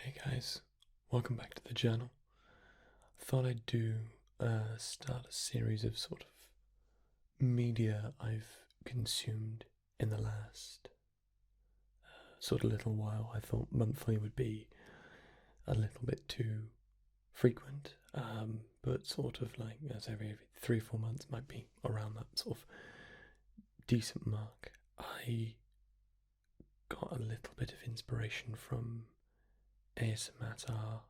Hey guys, welcome back to the channel. Thought I'd start a series of sort of media I've consumed in the last sort of little while. I thought monthly would be a little bit too frequent, but sort of like as every 3 or 4 months might be around that sort of decent mark. I got a little bit of inspiration from ASMR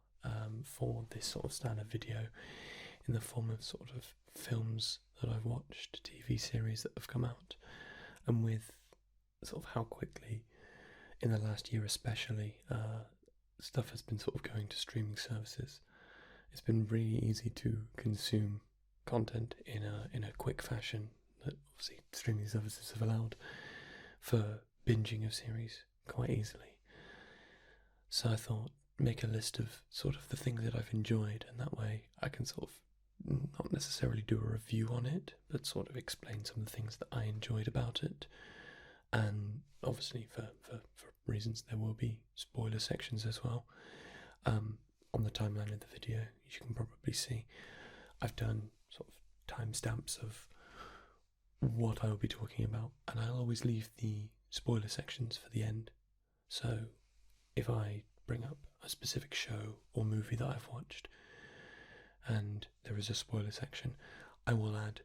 for this sort of standard video in the form of sort of films that I've watched, TV series that have come out, and with sort of how quickly in the last year especially stuff has been sort of going to streaming services. It's been really easy to consume content in a quick fashion that obviously streaming services have allowed for binging of series quite easily. So I thought, make a list of sort of the things that I've enjoyed, and that way I can sort of not necessarily do a review on it, but sort of explain some of the things that I enjoyed about it. And obviously for reasons there will be spoiler sections as well. On the timeline of the video you can probably see I've done sort of timestamps of what I will be talking about, and I'll always leave the spoiler sections for the end. So if I bring up a specific show or movie that I've watched and there is a spoiler section, I will add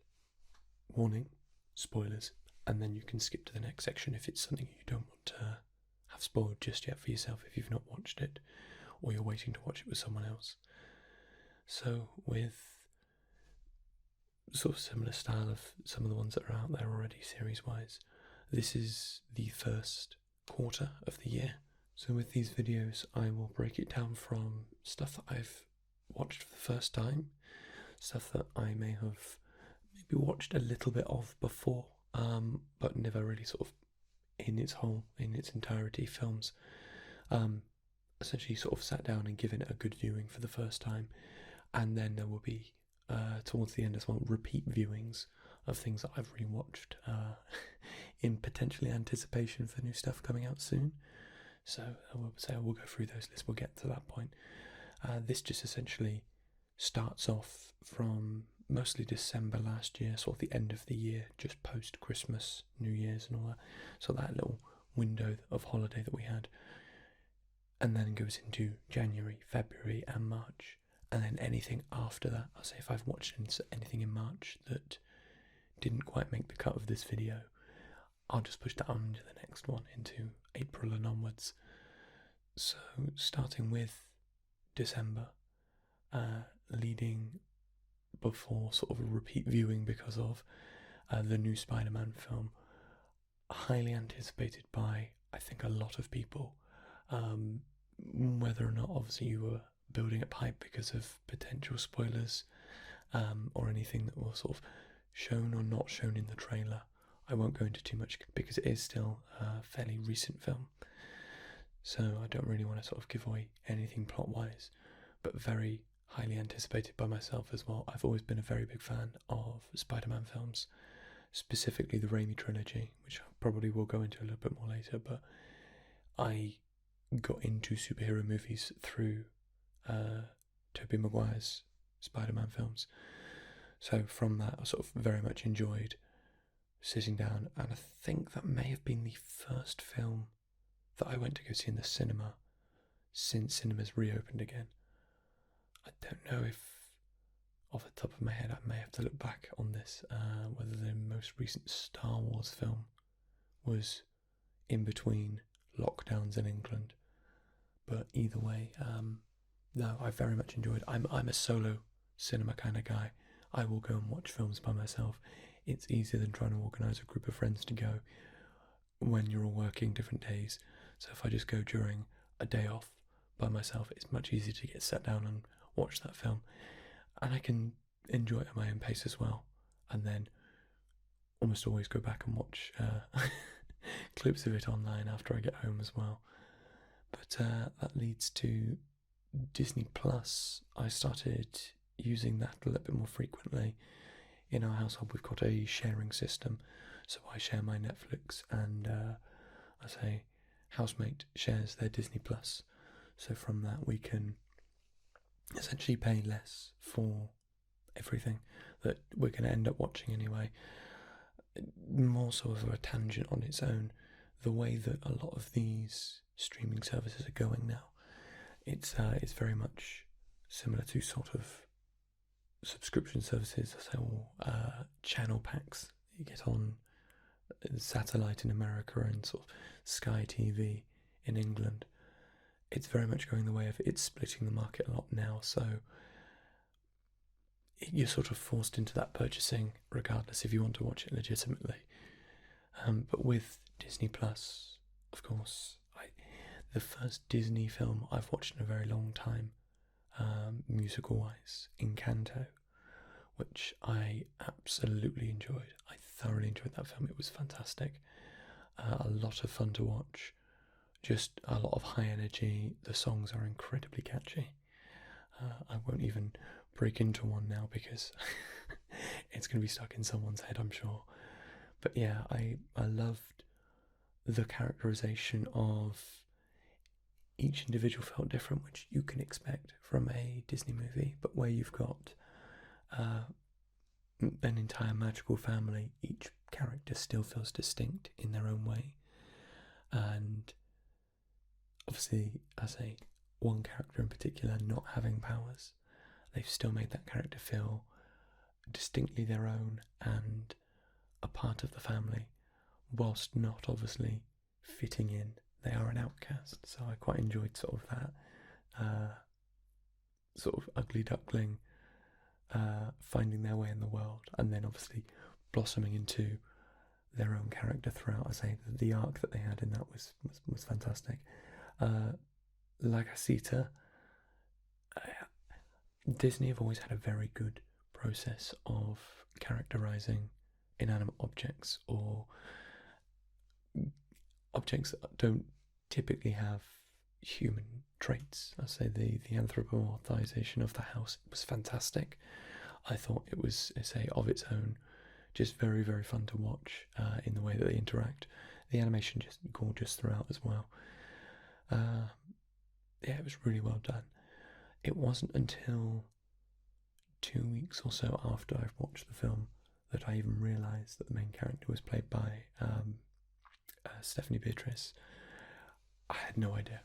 warning, spoilers, and then you can skip to the next section if it's something you don't want to have spoiled just yet for yourself if you've not watched it or you're waiting to watch it with someone else. So with sort of similar style of some of the ones that are out there already series wise, this is the first quarter of the year. So with these videos I will break it down from stuff that I've watched for the first time, stuff that I may have maybe watched a little bit of before, but never really sort of in its entirety films. Essentially sort of sat down and given it a good viewing for the first time, and then there will be towards the end as well repeat viewings of things that I've rewatched in potentially anticipation for new stuff coming out soon. So I will go through those lists, we'll get to that point. This just essentially starts off from mostly December last year, sort of the end of the year, just post Christmas, New Year's and all that. So that little window of holiday that we had. And then goes into January, February and March. And then anything after that, I'll say if I've watched anything in March that didn't quite make the cut of this video, I'll just push that on into the next one, into April and onwards. So starting with December, leading before sort of a repeat viewing because of the new Spider-Man film, highly anticipated by I think a lot of people, whether or not obviously you were building up hype because of potential spoilers or anything that was sort of shown or not shown in the trailer. I won't go into too much because it is still a fairly recent film, so I don't really want to sort of give away anything plot-wise, but very highly anticipated by myself as well. I've always been a very big fan of Spider-Man films, specifically the Raimi trilogy, which I probably will go into a little bit more later, but I got into superhero movies through Tobey Maguire's Spider-Man films. So from that I sort of very much enjoyed sitting down, and I think that may have been the first film that I went to go see in the cinema since cinemas reopened again. I don't know if, off the top of my head, I may have to look back on this, whether the most recent Star Wars film was in between lockdowns in England. But either way, no, I very much enjoyed. I'm a solo cinema kind of guy. I will go and watch films by myself. It's easier than trying to organise a group of friends to go when you're all working different days. So if I just go during a day off by myself, it's much easier to get sat down and watch that film, and I can enjoy it at my own pace as well, and then almost always go back and watch clips of it online after I get home as well. But that leads to Disney Plus. I started using that a little bit more frequently. In our household we've got a sharing system, so I share my Netflix and I say housemate shares their Disney Plus. So from that we can essentially pay less for everything that we're going to end up watching anyway. More sort of a tangent on its own, the way that a lot of these streaming services are going now, it's very much similar to sort of subscription services, so channel packs you get on satellite in America and sort of Sky TV in England. It's very much going the way of it's splitting the market a lot now, so you're sort of forced into that purchasing regardless if you want to watch it legitimately. But with Disney Plus, of course, the first Disney film I've watched in a very long time, musical-wise, Encanto, which I absolutely enjoyed. I thoroughly enjoyed that film. It was fantastic. A lot of fun to watch. Just a lot of high energy. The songs are incredibly catchy. I won't even break into one now because it's going to be stuck in someone's head, I'm sure. But yeah, I loved the characterization of each individual felt different, which you can expect from a Disney movie, but where you've got an entire magical family, each character still feels distinct in their own way. And obviously, as one character in particular not having powers, they've still made that character feel distinctly their own and a part of the family, whilst not obviously fitting in. They are an outcast, so I quite enjoyed sort of that sort of ugly duckling finding their way in the world, and then obviously blossoming into their own character throughout. I say the arc that they had in that was fantastic. La Casita, Disney have always had a very good process of characterizing inanimate objects or objects that don't typically have human traits. I say the anthropomorphization of the house was fantastic. I thought it was, of its own, just very, very fun to watch in the way that they interact. The animation just gorgeous throughout as well. Yeah, it was really well done. It wasn't until 2 weeks or so after I've watched the film that I even realised that the main character was played by Stephanie Beatrice. I had no idea.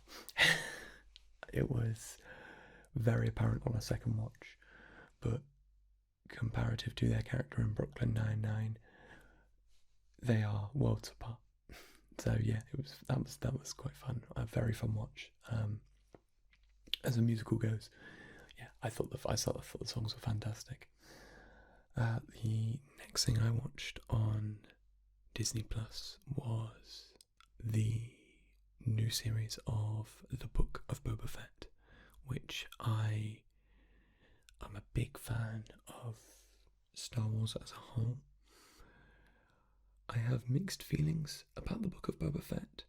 It was very apparent on a second watch, but comparative to their character in Brooklyn Nine-Nine, they are worlds apart. So yeah, that was quite fun. A very fun watch. As a musical goes, yeah, I thought the songs were fantastic. The next thing I watched on Disney Plus was the new series of The Book of Boba Fett, which I'm a big fan of Star Wars as a whole. I have mixed feelings about The Book of Boba Fett.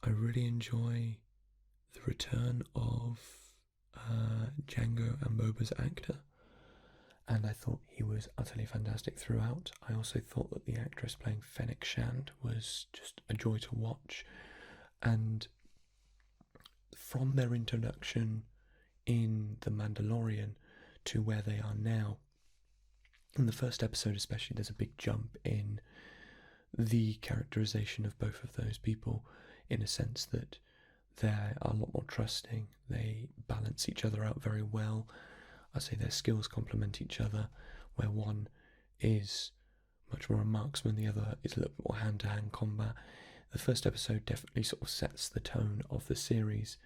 I really enjoy the return of Django and Boba's actor, and I thought he was utterly fantastic throughout. I also thought that the actress playing Fennec Shand was just a joy to watch, and from their introduction in The Mandalorian to where they are now, in the first episode especially, there's a big jump in the characterization of both of those people, in a sense that they're a lot more trusting, they balance each other out very well. I say their skills complement each other, where one is much more a marksman, the other is a little bit more hand-to-hand combat. The first episode definitely sort of sets the tone of the series,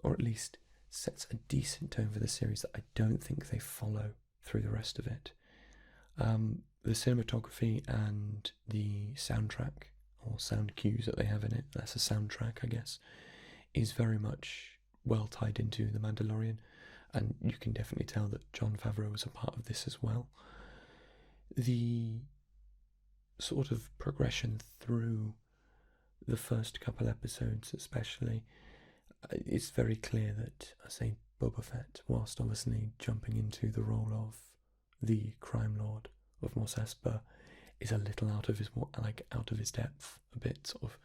or at least sets a decent tone for the series that I don't think they follow through the rest of it. The cinematography and the soundtrack, or sound cues that they have in it, that's a soundtrack I guess, is very much well tied into The Mandalorian, and you can definitely tell that Jon Favreau was a part of this as well. The sort of progression through the first couple episodes especially, it's very clear that, I say, Boba Fett, whilst obviously jumping into the role of the crime lord of Mos Espa, is a little out of his depth, a bit sort of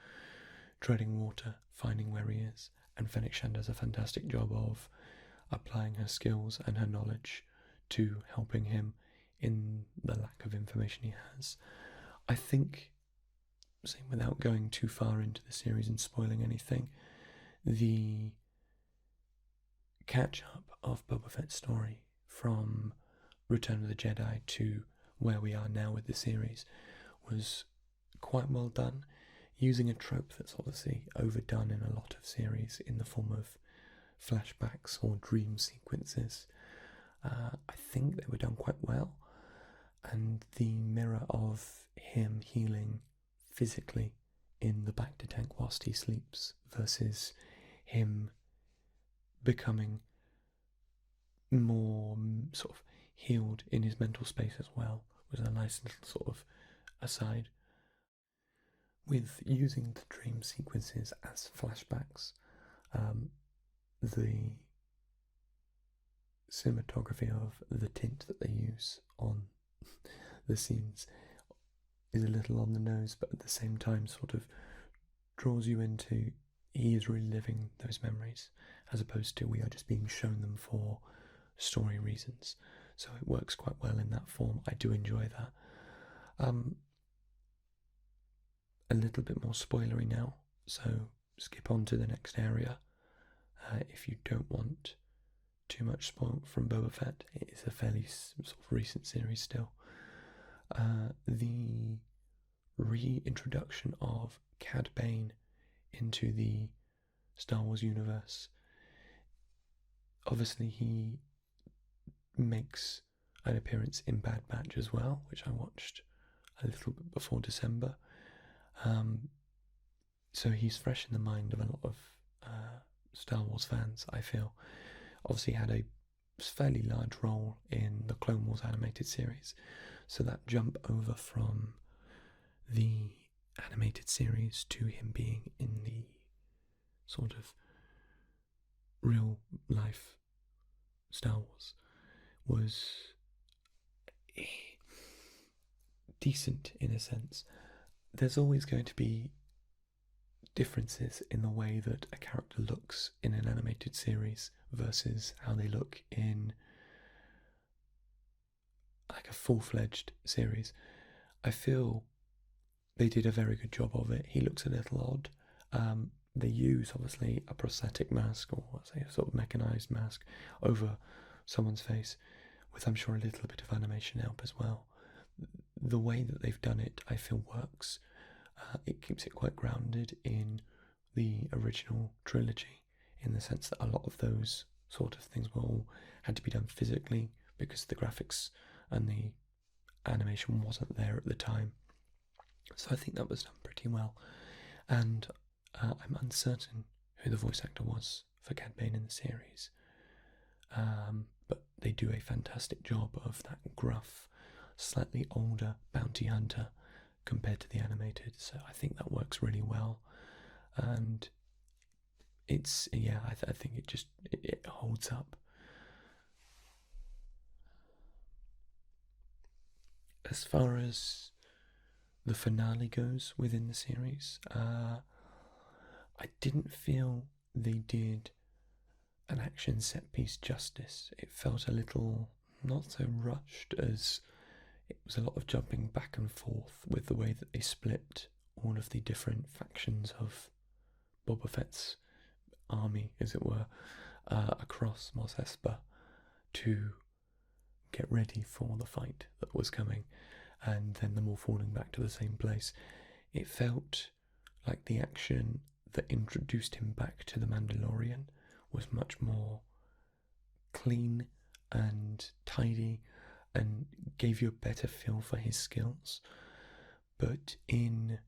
treading water, finding where he is. and Fennec Shand does a fantastic job of applying her skills and her knowledge to helping him in the lack of information he has. I think, same without going too far into the series and spoiling anything, the catch-up of Boba Fett's story from Return of the Jedi to where we are now with the series was quite well done, using a trope that's obviously overdone in a lot of series in the form of flashbacks or dream sequences. I think they were done quite well, and the mirror of him healing physically in the Bacta tank whilst he sleeps versus him becoming more sort of healed in his mental space as well was a nice little sort of aside. With using the dream sequences as flashbacks, the cinematography of the tint that they use on the scenes is a little on the nose, but at the same time sort of draws you into he is reliving those memories, as opposed to we are just being shown them for story reasons. So it works quite well in that form. I do enjoy that. A little bit more spoilery now, so skip on to the next area if you don't want too much spoil from Boba Fett. It is a fairly sort of recent series still. The reintroduction of Cad Bane into the Star Wars universe. Obviously he makes an appearance in Bad Batch as well, which I watched a little bit before December. So he's fresh in the mind of a lot of Star Wars fans, I feel. Obviously had a fairly large role in the Clone Wars animated series, so that jump over from the animated series to him being in the sort of real life Star Wars was decent in a sense. There's always going to be differences in the way that a character looks in an animated series versus how they look in like a full-fledged series. I feel they did a very good job of it. He looks a little odd. They use obviously a prosthetic mask, or say a sort of mechanized mask, over someone's face, with I'm sure a little bit of animation help as well. The way that they've done it, I feel, works. It keeps it quite grounded in the original trilogy, in the sense that a lot of those sort of things had to be done physically because the graphics and the animation wasn't there at the time. So I think that was done pretty well, and I'm uncertain who the voice actor was for Cad Bane in the series, but they do a fantastic job of that gruff, slightly older bounty hunter compared to the animated, so I think that works really well, and it's, yeah, I think it holds up. As far as the finale goes within the series, I didn't feel they did an action set piece justice. It felt a little not so rushed, as it was a lot of jumping back and forth with the way that they split all of the different factions of Boba Fett's army, as it were, across Mos Espa to get ready for the fight that was coming, and then them all falling back to the same place. It felt like the action that introduced him back to the Mandalorian was much more clean and tidy and gave you a better feel for his skills. But in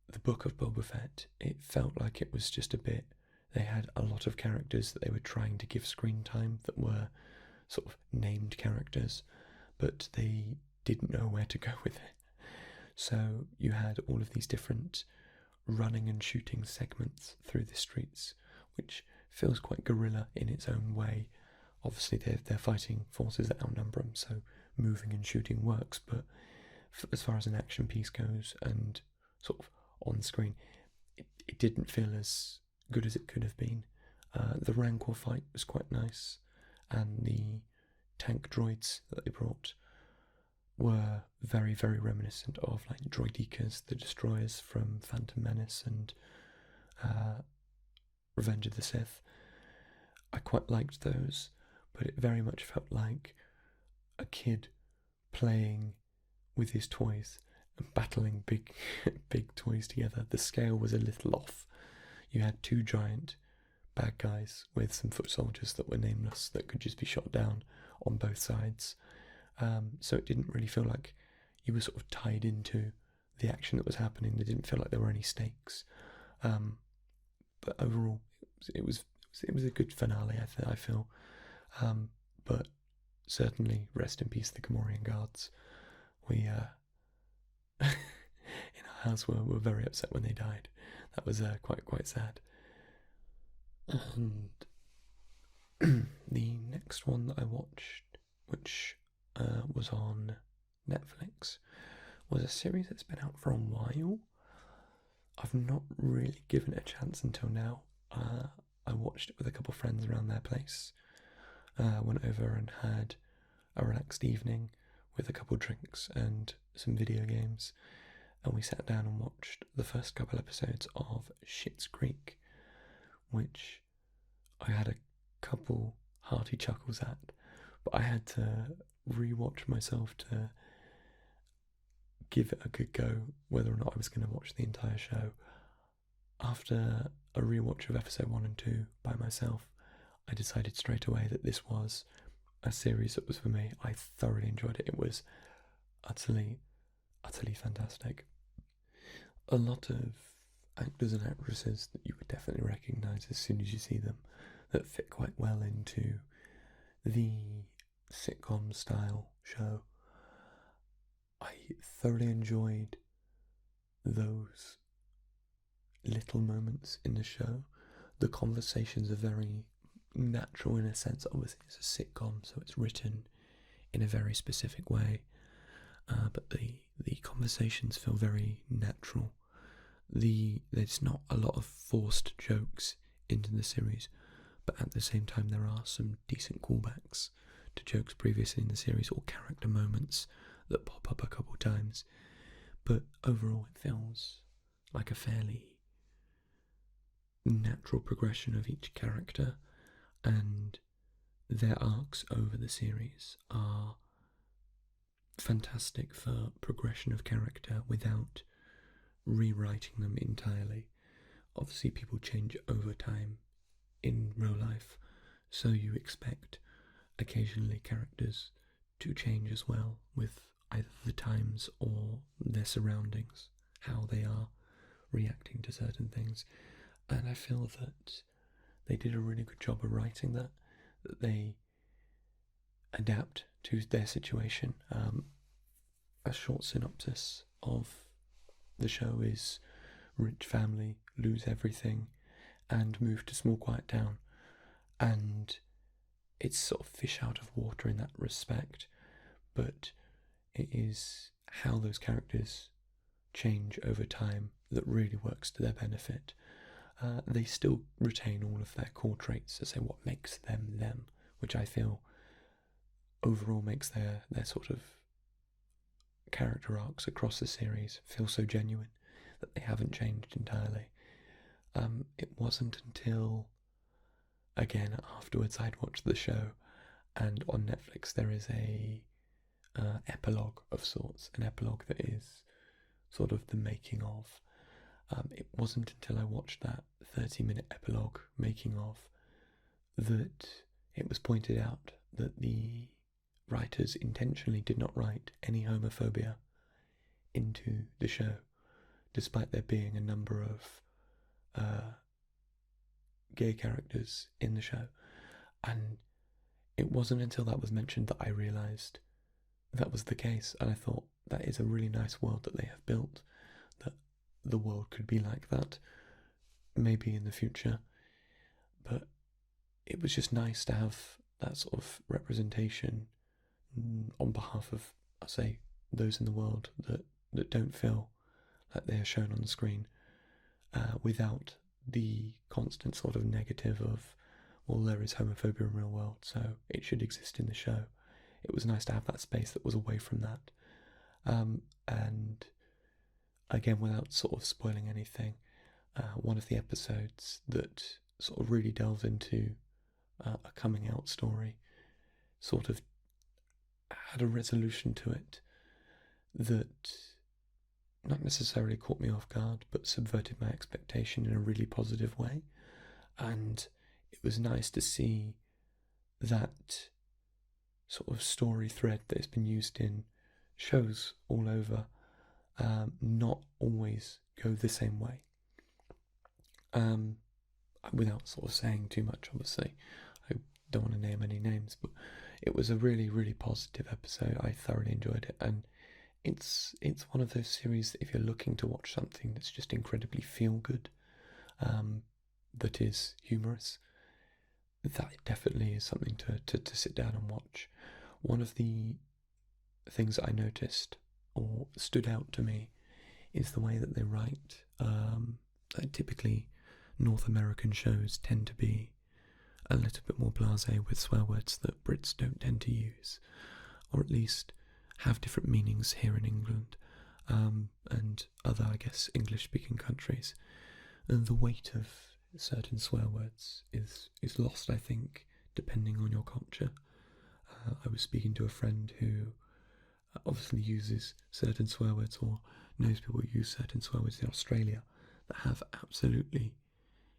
the Book of Boba Fett, it felt like it was just a bit, they had a lot of characters that they were trying to give screen time that were sort of named characters, but they didn't know where to go with it. So you had all of these different running and shooting segments through the streets, which feels quite guerrilla in its own way. Obviously they're fighting forces that outnumber them, so moving and shooting works, but as far as an action piece goes and sort of on screen, it didn't feel as good as it could have been. The Rancor fight was quite nice, and the tank droids that they brought were very, very reminiscent of like droidekas, the destroyers from Phantom Menace and Revenge of the Sith. I quite liked those, but it very much felt like a kid playing with his toys and battling big big toys together. The scale was a little off. You had two giant bad guys with some foot soldiers that were nameless that could just be shot down on both sides. So it didn't really feel like you were sort of tied into the action that was happening. There didn't feel like there were any stakes. But overall, it was a good finale. I feel, but certainly rest in peace the Gamorrean guards. We in our house were very upset when they died. That was quite sad. And the next one that I watched, which was on Netflix, was a series that's been out for a while. I've not really given it a chance until now. I watched it with a couple of friends around their place. Went over and had a relaxed evening with a couple of drinks and some video games, and we sat down and watched the first couple episodes of Schitt's Creek, which I had a couple hearty chuckles at, but I had to rewatch myself to give it a good go whether or not I was going to watch the entire show. After a rewatch of episode 1 and 2 by myself, I decided straight away that this was a series that was for me. I thoroughly enjoyed it. It was utterly fantastic. A lot of actors and actresses that you would definitely recognise as soon as you see them, that fit quite well into the sitcom style show. I thoroughly enjoyed those little moments in the show. The conversations are very natural in a sense. Obviously it's a sitcom, so it's written in a very specific way, but the conversations feel very natural. There's not a lot of forced jokes into the series, but at the same time there are some decent callbacks to jokes previously in the series or character moments that pop up a couple times. But overall it feels like a fairly natural progression of each character, and their arcs over the series are fantastic for progression of character without rewriting them entirely. Obviously people change over time in real life, so you expect occasionally characters to change as well with either the times or their surroundings, how they are reacting to certain things. And I feel that they did a really good job of writing that they adapt to their situation. A short synopsis of the show is: rich family lose everything and move to small quiet town, and it's sort of fish out of water in that respect, but it is how those characters change over time that really works to their benefit. They still retain all of their core traits, so say what makes them them, which I feel overall makes their sort of character arcs across the series feel so genuine that they haven't changed entirely. It wasn't until, again, afterwards I'd watched the show, and on Netflix there is a epilogue of sorts, an epilogue that is sort of the making of. It wasn't until I watched that 30-minute epilogue making of that it was pointed out that the writers intentionally did not write any homophobia into the show, despite there being a number of gay characters in the show. And it wasn't until that was mentioned that I realised that was the case, and I thought that is a really nice world that they have built, that the world could be like that maybe in the future. But it was just nice to have that sort of representation on behalf of, I say, those in the world that don't feel like they are shown on the screen, without the constant sort of negative of, well, there is homophobia in the real world, so it should exist in the show. It was nice to have that space that was away from that. And again, without sort of spoiling anything, one of the episodes that sort of really delves into a coming out story sort of had a resolution to it that not necessarily caught me off guard, but subverted my expectation in a really positive way. And it was nice to see that sort of story thread that has been used in shows all over not always go the same way. Without sort of saying too much, obviously, I don't want to name any names, but it was a really, really positive episode. I thoroughly enjoyed it, and it's one of those series that if you're looking to watch something that's just incredibly feel good, that is humorous, that definitely is something to sit down and watch. One of the things that I noticed or stood out to me is the way that they write. Typically, North American shows tend to be a little bit more blasé with swear words that Brits don't tend to use, or at least have different meanings here in England and other, I guess, English-speaking countries. And the weight of certain swear words is lost, I think, depending on your culture. I was speaking to a friend who obviously uses certain swear words or knows people who use certain swear words in Australia that have absolutely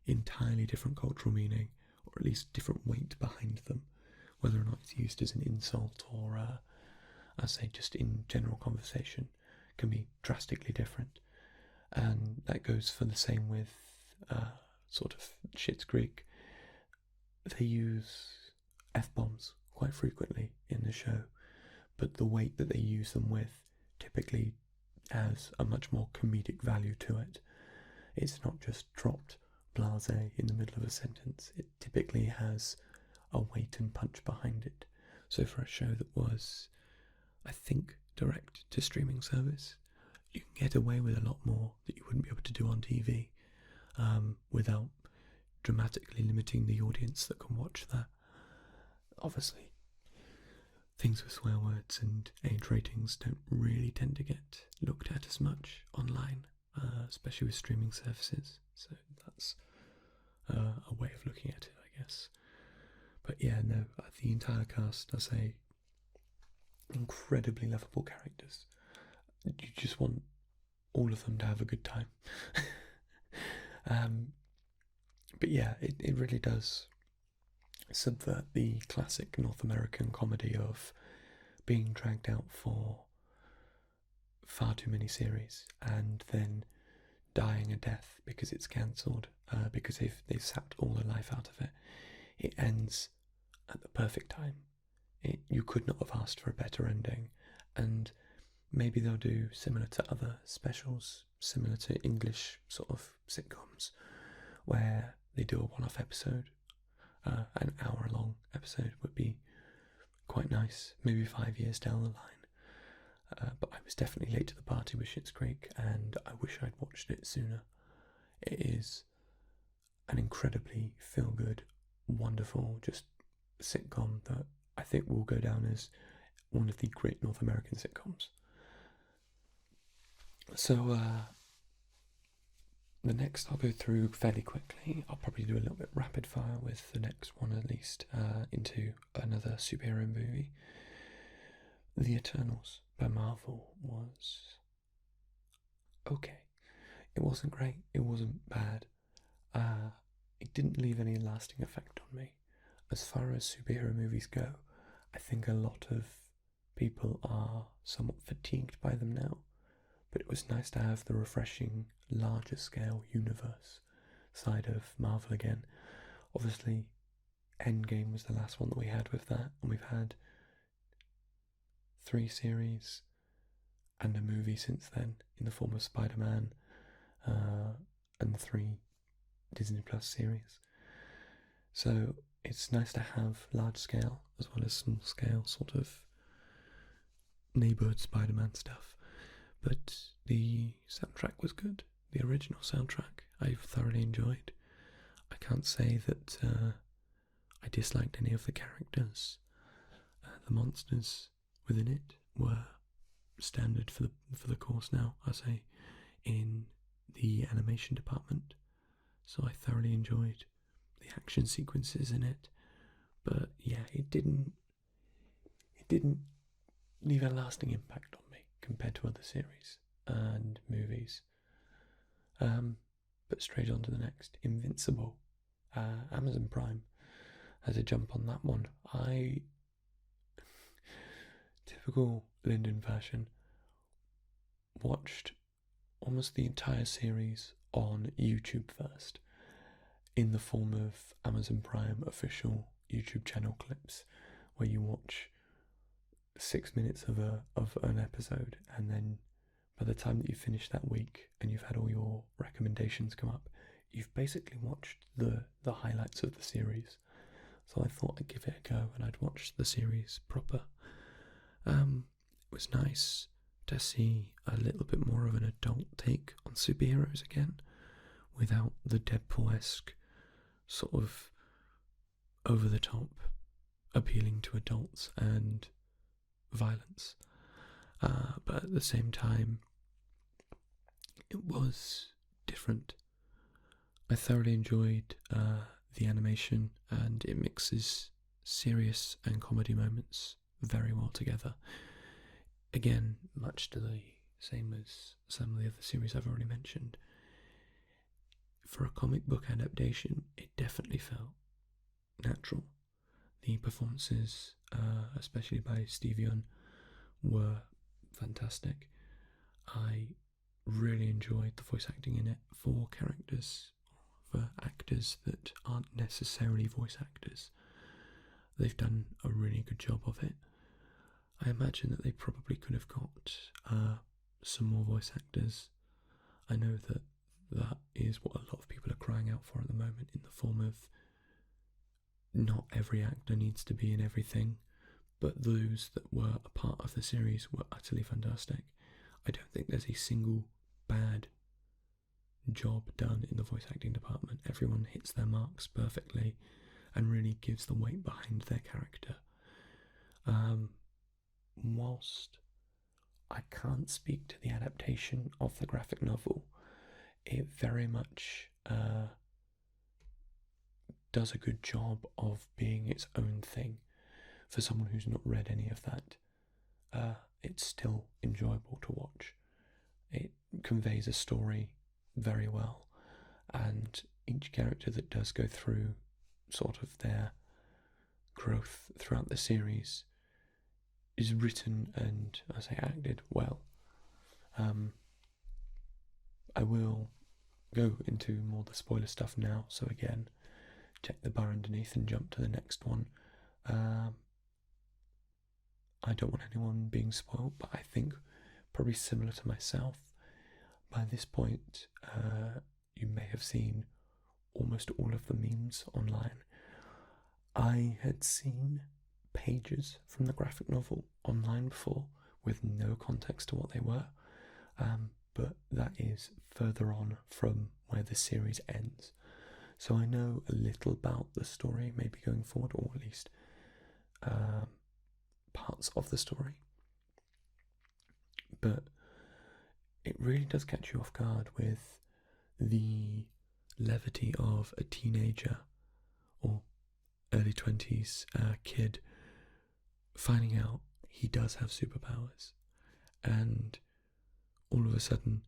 entirely different cultural meaning, or at least different weight behind them, whether or not it's used as an insult or, I say, just in general conversation, can be drastically different. And that goes for the same with sort of Schitt's Creek. They use F-bombs quite frequently in the show, but the weight that they use them with typically has a much more comedic value to it. It's not just dropped blasé in the middle of a sentence. It typically has a weight and punch behind it. So for a show that was, I think, direct to streaming service, you can get away with a lot more that you wouldn't be able to do on TV without dramatically limiting the audience that can watch that. Obviously, things with swear words and age ratings don't really tend to get looked at as much online, especially with streaming services. So that's a way of looking at it, I guess. But yeah, no, the entire cast, I say, incredibly lovable characters. You just want all of them to have a good time. But yeah, it really does subvert the classic North American comedy of being dragged out for far too many series and then dying a death because it's cancelled, because they've sapped all the life out of it. It ends at the perfect time. You could not have asked for a better ending, and maybe they'll do similar to other specials, similar to English sort of sitcoms, where they do a one-off episode. An hour-long episode would be quite nice, maybe 5 years down the line. But I was definitely late to the party with Schitt's Creek, and I wish I'd watched it sooner. It is an incredibly feel-good, wonderful, just sitcom that I think will go down as one of the great North American sitcoms. So, the next I'll go through fairly quickly. I'll probably do a little bit rapid fire with the next one at least, into another superhero movie. The Eternals by Marvel was okay. It wasn't great, it wasn't bad. It didn't leave any lasting effect on me. As far as superhero movies go, I think a lot of people are somewhat fatigued by them now, but it was nice to have the refreshing, larger scale universe side of Marvel again. Obviously, Endgame was the last one that we had with that, and we've had 3 series and a movie since then in the form of Spiderman, and the 3 Disney Plus series. So it's nice to have large scale as well as small scale sort of neighbourhood Spider-Man stuff. But the soundtrack was good. the original soundtrack I've thoroughly enjoyed. I can't say that I disliked any of the characters. The monsters within it were standard for the course now, I say, in the animation department. So I thoroughly enjoyed the action sequences in it. But yeah, it didn't leave a lasting impact on me compared to other series and movies. But straight on to the next, Invincible. Amazon Prime has a jump on that one. Typical Linden fashion, watched almost the entire series on YouTube first, in the form of Amazon Prime official YouTube channel clips, where you watch 6 minutes of an episode, and then by the time that you finish that week and you've had all your recommendations come up, you've basically watched the highlights of the series. So I thought I'd give it a go, and I'd watch the series proper. It was nice to see a little bit more of an adult take on superheroes again, without the Deadpool-esque sort of over-the-top appealing to adults and violence. But at the same time, it was different. I thoroughly enjoyed the animation, and it mixes serious and comedy moments very well together. Again, much to the same as some of the other series I've already mentioned. For a comic book adaptation, it definitely felt natural. The performances, especially by Steve Yeun, were fantastic. I really enjoyed the voice acting in it for actors that aren't necessarily voice actors. They've done a really good job of it. I imagine that they probably could have got some more voice actors. I know that is what a lot of people are crying out for at the moment, in the form of not every actor needs to be in everything, but those that were a part of the series were utterly fantastic. I don't think there's a single bad job done in the voice acting department. Everyone hits their marks perfectly and really gives the weight behind their character. Whilst I can't speak to the adaptation of the graphic novel, it very much does a good job of being its own thing. For someone who's not read any of that, it's still enjoyable to watch. It conveys a story very well, and each character that does go through sort of their growth throughout the series is written and, I say, acted well. I will go into more the spoiler stuff now, so again, check the bar underneath and jump to the next one. I don't want anyone being spoiled, but I think probably similar to myself, by this point you may have seen almost all of the memes online. I had seen pages from the graphic novel online before with no context to what they were, but that is further on from where the series ends. So I know a little about the story maybe going forward, or at least parts of the story. But it really does catch you off guard with the levity of a teenager or early 20s kid finding out he does have superpowers, and all of a sudden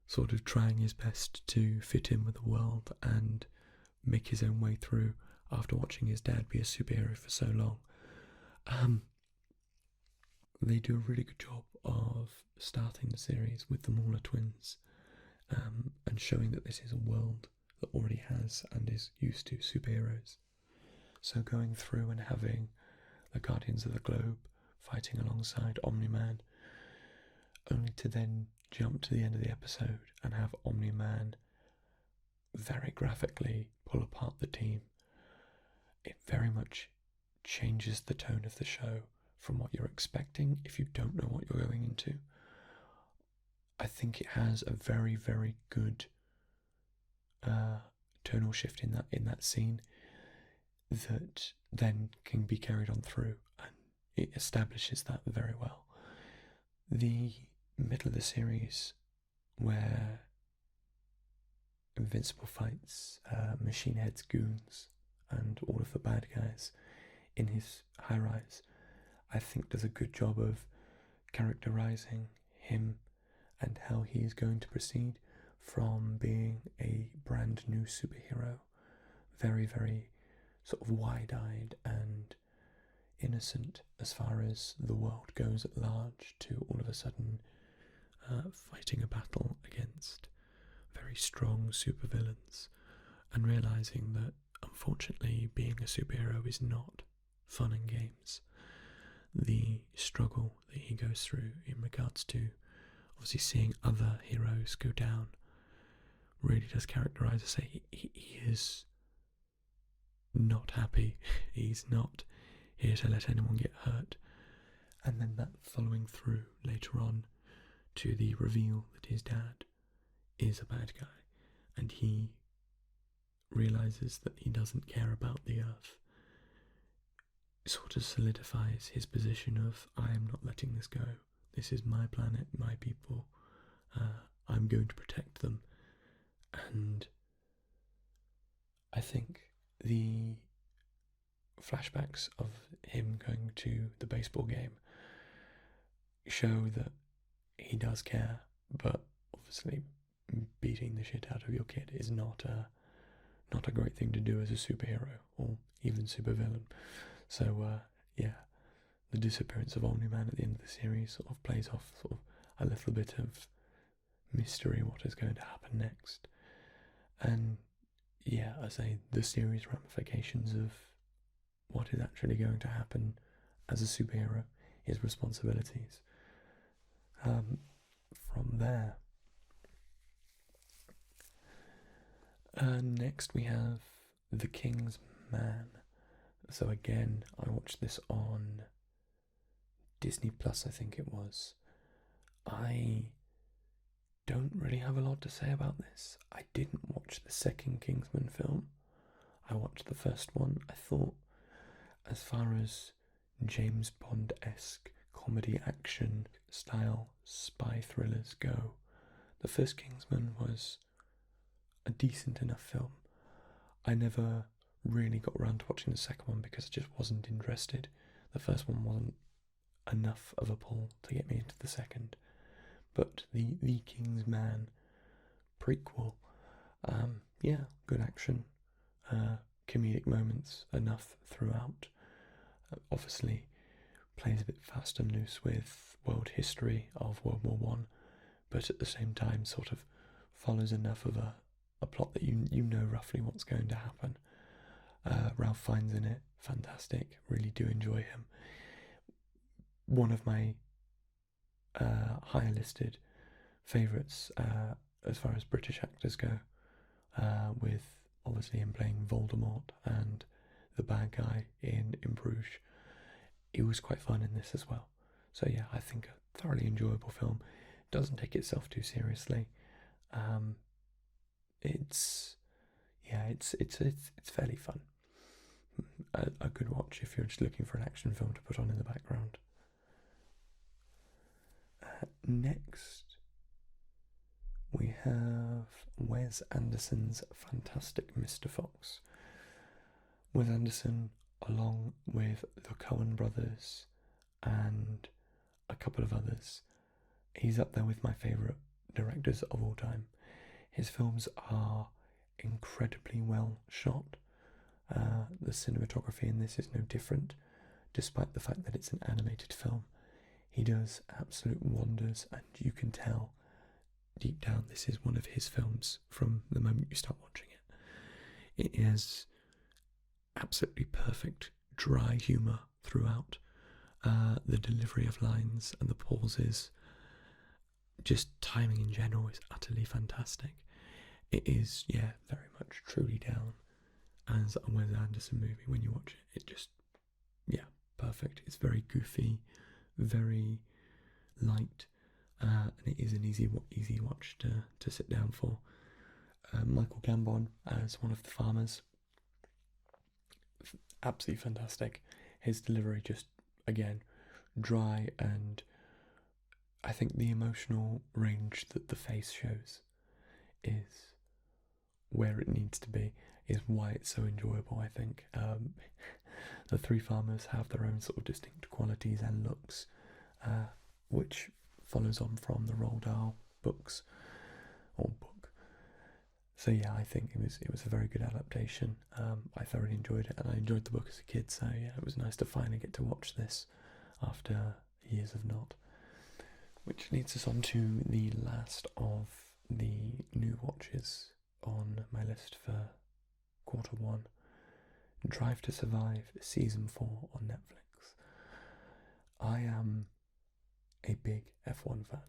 sort of trying his best to fit in with the world and make his own way through after watching his dad be a superhero for so long. They do a really good job of starting the series with the Mauler twins, and showing that this is a world that already has and is used to superheroes. So going through and having the Guardians of the Globe fighting alongside Omni-Man, only to then jump to the end of the episode and have Omni-Man very graphically pull apart the team. It very much changes the tone of the show from what you're expecting if you don't know what you're going into. I think it has a very, very good tonal shift in that scene that then can be carried on through, and it establishes that very well. The middle of the series, where Invincible fights Machine Head's goons and all of the bad guys in his high-rise, I think does a good job of characterising him and how he is going to proceed from being a brand new superhero, very, very sort of wide-eyed and innocent as far as the world goes at large, to all of a sudden fighting a battle against very strong supervillains, and realising that unfortunately being a superhero is not fun and games. The struggle that he goes through in regards to obviously seeing other heroes go down really does characterise us. He is not happy. He's not here to let anyone get hurt. And then that following through later on to the reveal that his dad is a bad guy, and he realises that he doesn't care about the Earth, sort of solidifies his position of, I am not letting this go. This is my planet, my people. I'm going to protect them. And I think the flashbacks of him going to the baseball game show that he does care, but obviously beating the shit out of your kid is not a great thing to do as a superhero or even supervillain. So yeah, the disappearance of Omni-Man at the end of the series sort of plays off sort of a little bit of mystery, what is going to happen next. And yeah, I say the series ramifications of what is actually going to happen as a superhero, his responsibilities. From there, next we have The King's Man. So again, I watched this on Disney Plus, I think it was. I don't really have a lot to say about this. I didn't watch the second Kingsman film. I watched the first one. I thought, as far as James Bond-esque comedy action style spy thrillers go, the first Kingsman was a decent enough film. I never really got around to watching the second one because I just wasn't interested. The first one wasn't enough of a pull to get me into the second. But the King's Man prequel, yeah, good action, comedic moments enough throughout. Obviously plays a bit fast and loose with world history of World War One, but at the same time sort of follows enough of a plot that you know roughly what's going to happen. Ralph Fiennes in it, fantastic, really do enjoy him. One of my higher listed favourites as far as British actors go, with obviously him playing Voldemort and the bad guy in Bruges. It was quite fun in this as well. So yeah, I think a thoroughly enjoyable film. Doesn't take itself too seriously. It's fairly fun. A good watch if you're just looking for an action film to put on in the background. Next, we have Wes Anderson's Fantastic Mr. Fox. Wes Anderson, along with the Coen brothers and a couple of others, he's up there with my favourite directors of all time. His films are incredibly well shot. The cinematography in this is no different, despite the fact that it's an animated film. He does absolute wonders, and you can tell deep down this is one of his films from the moment you start watching it. It is absolutely perfect, dry humour throughout. The delivery of lines and the pauses, just timing in general, is utterly fantastic. It is, yeah, very much truly down as a Wes Anderson movie when you watch it. It just, yeah, perfect. It's very goofy, very light, and it is an easy watch to sit down for. Michael Gambon as one of the farmers, absolutely fantastic. His delivery just, again, dry, and I think the emotional range that the face shows is where it needs to be, is why it's so enjoyable, I think. The three farmers have their own sort of distinct qualities and looks, which follows on from the Roald Dahl books, or book. So yeah, I think it was a very good adaptation. I thoroughly enjoyed it, and I enjoyed the book as a kid, so yeah, it was nice to finally get to watch this after years of not. Which leads us on to the last of the new watches on my list for Q1, Drive to Survive Season 4 on Netflix. I am a big F1 fan.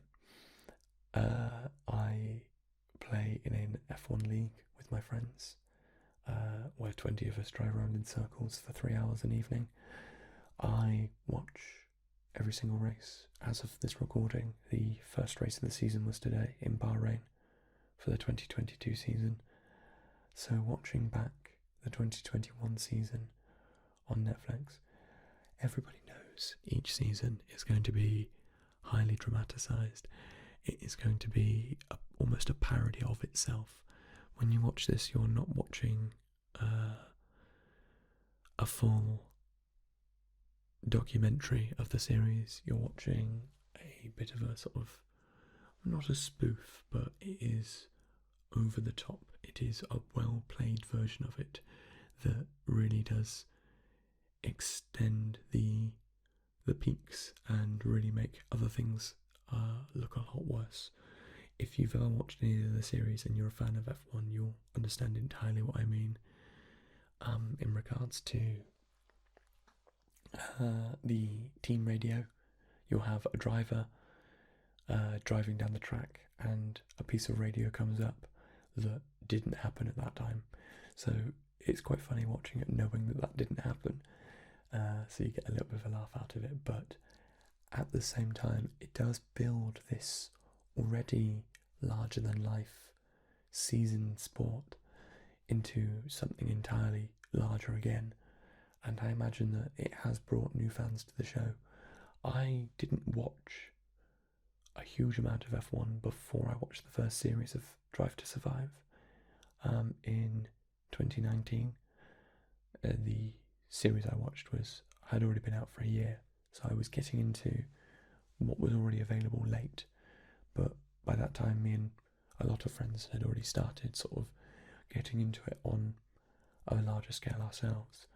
I play in an F1 league with my friends, where 20 of us drive around in circles for 3 hours an evening. I watch every single race. As of this recording, the first race of the season was today in Bahrain for the 2022 season. So watching back the 2021 season on Netflix, everybody knows each season is going to be highly dramatised. It is going to be almost a parody of itself. When you watch this, you're not watching a full documentary of the series. You're watching a bit of a sort of, not a spoof, but it is over the top. It is a well played version of it that really does extend the peaks and really make other things look a lot worse. If you've ever watched any of the series and you're a fan of F1, you'll understand entirely what I mean. In regards to the team radio, you'll have a driver driving down the track, and a piece of radio comes up that didn't happen at that time. So it's quite funny watching it, knowing that didn't happen. So you get a little bit of a laugh out of it, but at the same time, it does build this already larger than life season sport into something entirely larger again. And I imagine that it has brought new fans to the show. I didn't watch a huge amount of F1 before I watched the first series of Drive to Survive in 2019. The series I watched had already been out for a year, so I was getting into what was already available late. But by that time, me and a lot of friends had already started sort of getting into it on a larger scale ourselves.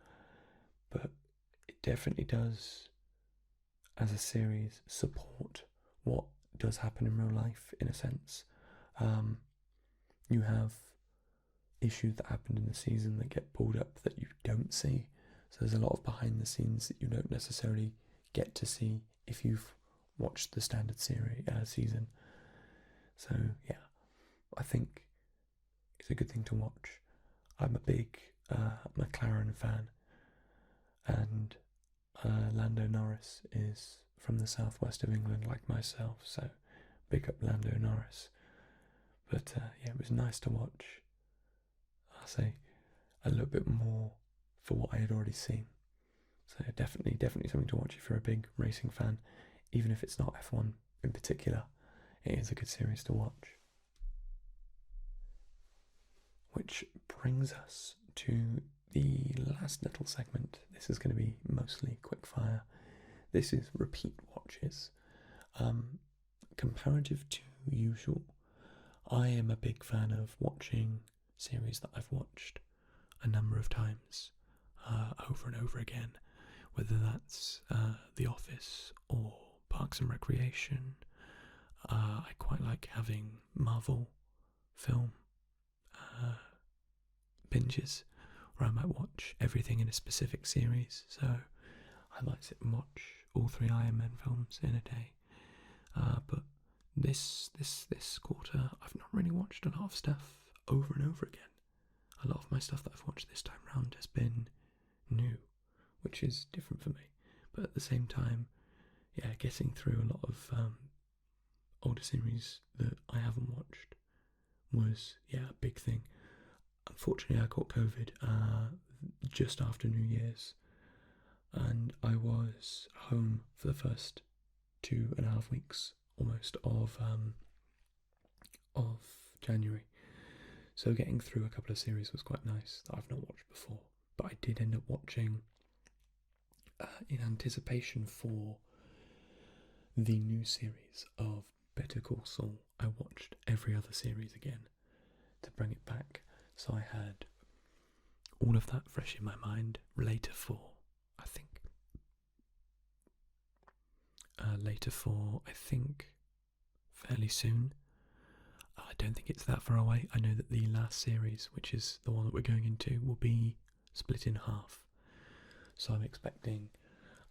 But it definitely does, as a series, support what does happen in real life, in a sense. You have issues that happened in the season that get pulled up that you don't see. So there's a lot of behind the scenes that you don't necessarily get to see if you've watched the standard season. So yeah, I think it's a good thing to watch. I'm a big McLaren fan, and Lando Norris is from the southwest of England like myself, so big up Lando Norris. But yeah, it was nice to watch, I'll say, a little bit more for what I had already seen. So definitely something to watch if you're a big racing fan, even if it's not F1 in particular. It is a good series to watch. Which brings us to the last little segment. This is going to be mostly quick fire. This is repeat watches. Comparative to usual, I am a big fan of watching series that I've watched a number of times, over and over again, whether that's The Office or Parks and Recreation. I quite like having Marvel film binges, where I might watch everything in a specific series. So I might sit and watch all 3 Iron Man films in a day. But this quarter, I've not really watched a lot of stuff over and over again. A lot of my stuff that I've watched this time round has been new, which is different for me. But at the same time, yeah, getting through a lot of older series that I haven't watched was, a big thing. Unfortunately, I caught COVID just after New Year's, and I was home for the first 2.5 weeks almost of January. So getting through a couple of series was quite nice that I've not watched before. But I did end up watching, in anticipation for the new series of Better Call Saul, I watched every other series again to bring it back. So I had all of that fresh in my mind. Later for, I think, fairly soon. I don't think it's that far away. I know that the last series, which is the one that we're going into, will be split in half. So I'm expecting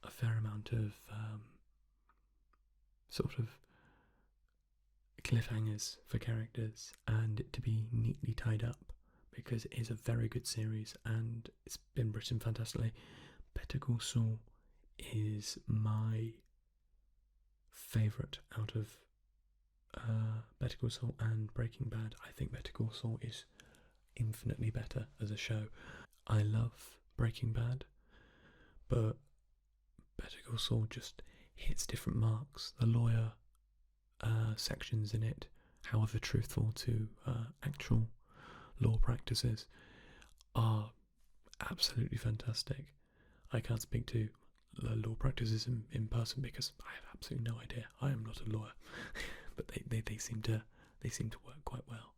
a fair amount of sort of cliffhangers for characters, and it to be neatly tied up, because it is a very good series and it's been written fantastically. Better Call Saul is my favourite out of Better Call Saul and Breaking Bad. I think Better Call Saul is infinitely better as a show. I love Breaking Bad, but Better Call Saul just hits different marks. The lawyer sections in it, however truthful to actual law practices, are absolutely fantastic. I can't speak to the law practices in person because I have absolutely no idea. I am not a lawyer, but they seem to work quite well.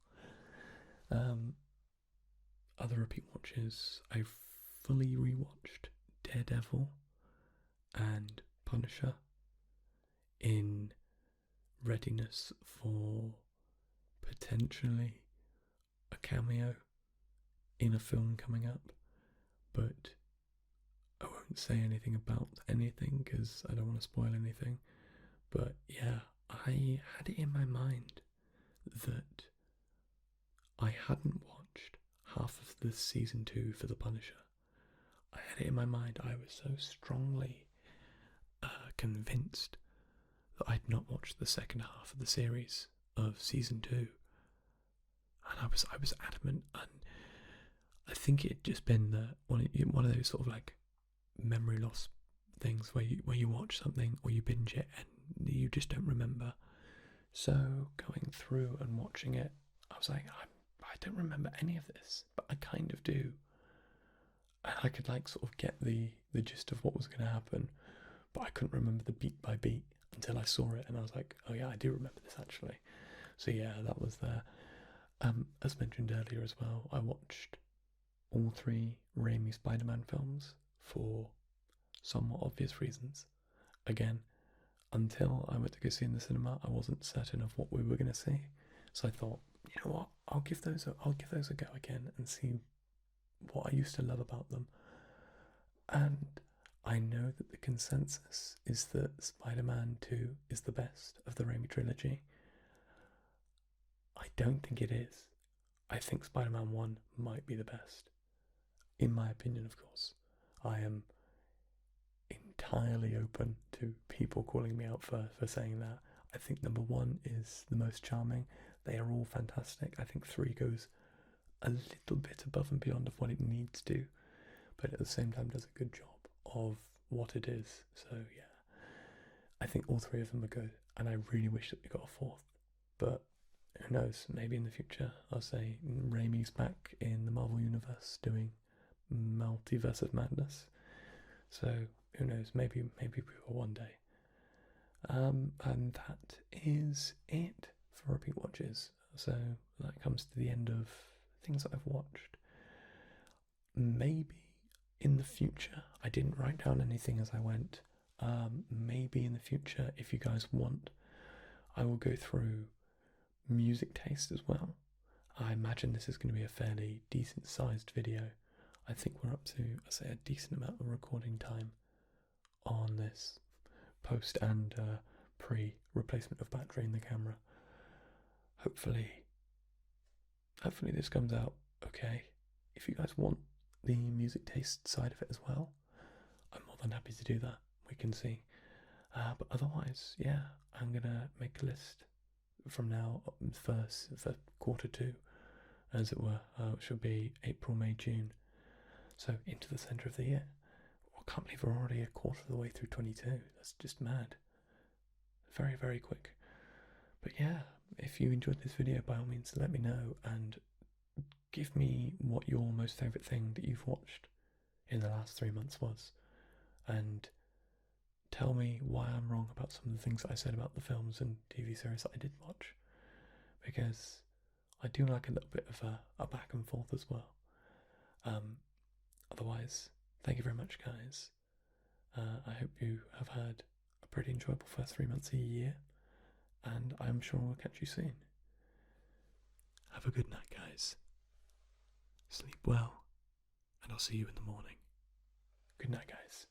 Other repeat watches, I've fully rewatched Daredevil and Punisher in readiness for potentially a cameo in a film coming up, but I won't say anything about anything because I don't want to spoil anything. But yeah, I had it in my mind that I hadn't watched half of the season 2 for The Punisher. I had it in my mind. I was so strongly convinced that I'd not watched the second half of the series of season 2, and I was adamant. And I think it'd just been one of those sort of like memory loss things where you watch something or you binge it and you just don't remember. So going through and watching it, I was like, I don't remember any of this, but I kind of do. And I could like sort of get the gist of what was going to happen, but I couldn't remember the beat by beat until I saw it, and I was like, oh yeah, I do remember this actually. So yeah, that was there. As mentioned earlier as well, I watched all 3 Raimi Spiderman films for somewhat obvious reasons. Again, until I went to go see in the cinema, I wasn't certain of what we were going to see. So I thought, you know what, I'll give those a go again and see what I used to love about them. And I know that the consensus is that Spider-Man 2 is the best of the Raimi trilogy. I don't think it is. I think Spider-Man 1 might be the best. In my opinion, of course. I am entirely open to people calling me out for saying that. I think number 1 is the most charming. They are all fantastic. I think 3 goes a little bit above and beyond of what it needs to, but at the same time does a good job of what it is. So yeah, I think all 3 of them are good, and I really wish that we got a 4th, but who knows, maybe in the future. I'll say Raimi's back in the Marvel Universe doing Multiverse of Madness, so who knows, maybe we will one day. And that is it for repeat watches. So that comes to the end of things that I've watched. Maybe in the future, I didn't write down anything as I went. Maybe in the future, if you guys want, I will go through music taste as well. I imagine this is going to be a fairly decent sized video. I think we're up to, I say, a decent amount of recording time on this, post and pre-replacement of battery in the camera. Hopefully this comes out okay. If you guys want the music taste side of it as well, I'm more than happy to do that. We can see. But otherwise, yeah, I'm gonna make a list from now for quarter two, as it were, which will be April, May, June. So into the centre of the year. I can't believe we're already a quarter of the way through 22. That's just mad. Very, very quick. But yeah, if you enjoyed this video, by all means let me know and give me what your most favourite thing that you've watched in the last 3 months was. And tell me why I'm wrong about some of the things that I said about the films and TV series that I did watch. Because I do like a little bit of a back and forth as well. Otherwise, thank you very much, guys. I hope you have had a pretty enjoyable first 3 months of the year, and I'm sure we'll catch you soon. Have a good night, guys. Sleep well, and I'll see you in the morning. Good night, guys.